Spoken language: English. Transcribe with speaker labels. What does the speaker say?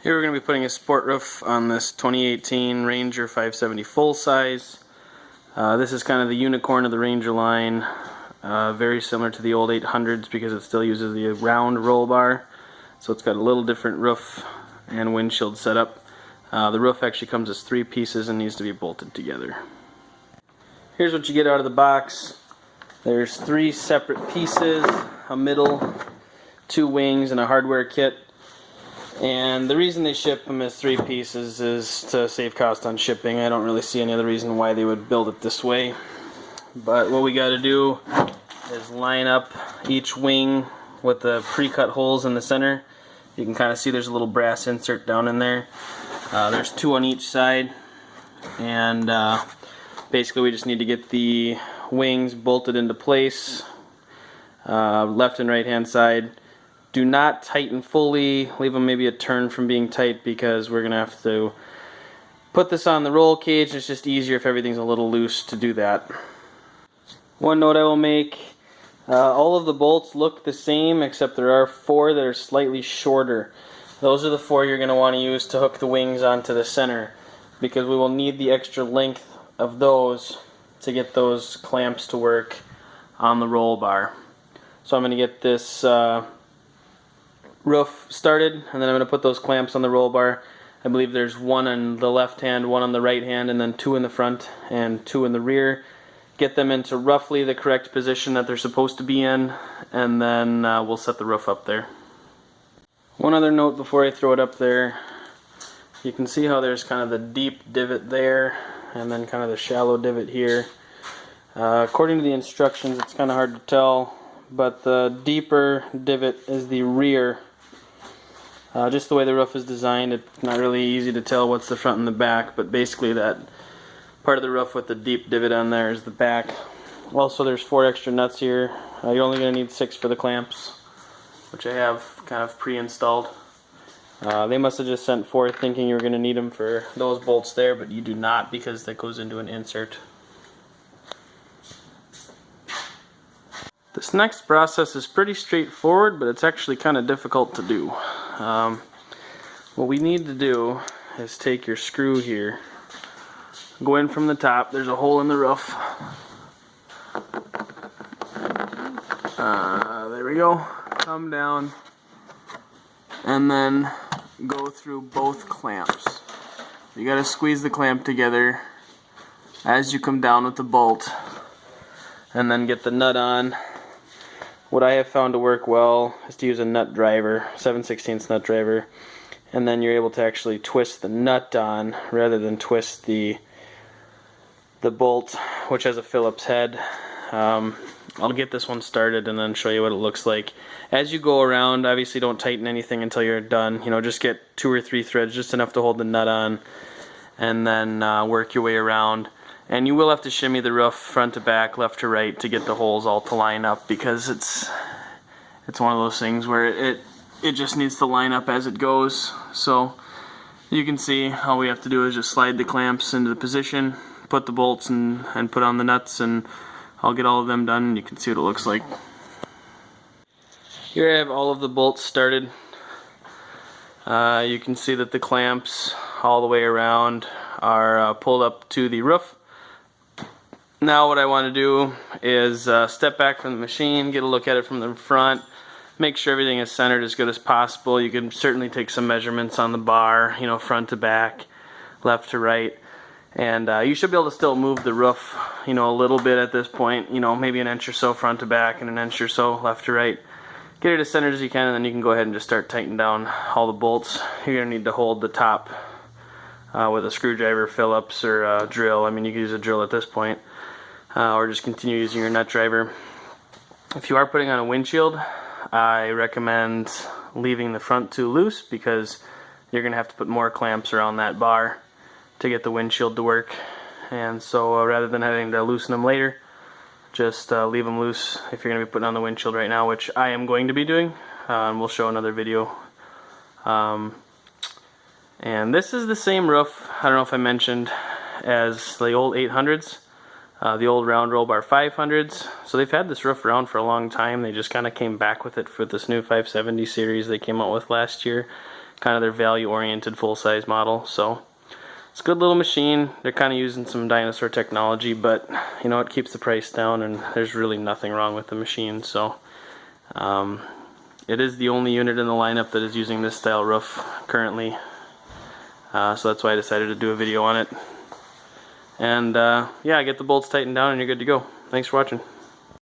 Speaker 1: Here we're going to be putting a sport roof on this 2018 Ranger 570 full size. This is kind of the unicorn of the Ranger line, very similar to the old 800s because it still uses the round roll bar. So it's got a little different roof and windshield setup. The roof actually comes as 3 pieces and needs to be bolted together. Here's what you get out of the box. There's 3 separate pieces, a middle, 2 wings, and a hardware kit. And the reason they ship them as 3 pieces is to save cost on shipping. I don't really see any other reason why they would build it this way. But what we got to do is line up each wing with the pre-cut holes in the center. You can kind of see there's a little brass insert down in there. There's 2 on each side. And basically we just need to get the wings bolted into place, left and right hand side. Do not tighten fully, leave them maybe a turn from being tight because we're going to have to put this on the roll cage. It's just easier if everything's a little loose to do that. One note I will make, all of the bolts look the same except there are 4 that are slightly shorter. Those are the 4 you're going to want to use to hook the wings onto the center because we will need the extra length of those to get those clamps to work on the roll bar. So I'm going to get this roof started, and then I'm going to put those clamps on the roll bar. I believe there's 1 on the left hand, 1 on the right hand, and then 2 in the front and 2 in the rear. Get them into roughly the correct position that they're supposed to be in, and then we'll set the roof up there. One other note before I throw it up there, you can see how there's kind of the deep divot there and then kind of the shallow divot here. According to the instructions, it's kind of hard to tell, but the deeper divot is the rear. Just the way the roof is designed, it's not really easy to tell what's the front and the back, but basically that part of the roof with the deep divot on there is the back. Also, there's 4 extra nuts here. You're only going to need 6 for the clamps, which I have kind of pre-installed. They must have just sent 4 thinking you were going to need them for those bolts there, but you do not because that goes into an insert. This next process is pretty straightforward, but it's actually kind of difficult to do. What we need to do is take your screw here, go in from the top, there's a hole in the roof. There we go. Come down and then go through both clamps. You gotta squeeze the clamp together as you come down with the bolt and then get the nut on. What I have found to work well is to use a nut driver, 7/16 nut driver, and then you're able to actually twist the nut on rather than twist the bolt, which has a Phillips head. I'll get this one started and then show you what it looks like. As you go around, obviously don't tighten anything until you're done. You know, just get 2 or 3 threads, just enough to hold the nut on, and then work your way around. And you will have to shimmy the roof front to back, left to right to get the holes all to line up because it's one of those things where it just needs to line up as it goes. So you can see all we have to do is just slide the clamps into the position, put the bolts and put on the nuts, and I'll get all of them done and you can see what it looks like. Here I have all of the bolts started. You can see that the clamps all the way around are pulled up to the roof. Now what I want to do is step back from the machine, get a look at it from the front, make sure everything is centered as good as possible. You can certainly take some measurements on the bar, you know, front to back, left to right, and you should be able to still move the roof, you know, a little bit at this point, you know, maybe an inch or so front to back and an inch or so left to right. Get it as centered as you can, and then you can go ahead and just start tightening down all the bolts. You're going to need to hold the top with a screwdriver, Phillips, or a drill. I mean, you can use a drill at this point. Or just continue using your nut driver. If you are putting on a windshield, I recommend leaving the front 2 loose because you're going to have to put more clamps around that bar to get the windshield to work. And so rather than having to loosen them later, just leave them loose if you're going to be putting on the windshield right now, which I am going to be doing. And we'll show another video. And this is the same roof, I don't know if I mentioned, as the old 800s. The old round roll bar 500s. So they've had this roof around for a long time. They just kind of came back with it for this new 570 series they came out with last year. kind of their value-oriented full-size model. So it's a good little machine. They're kind of using some dinosaur technology, but you know, it keeps the price down, and there's really nothing wrong with the machine. So it is the only unit in the lineup that is using this style roof currently. So that's why I decided to do a video on it. And yeah, get the bolts tightened down and you're good to go. Thanks for watching.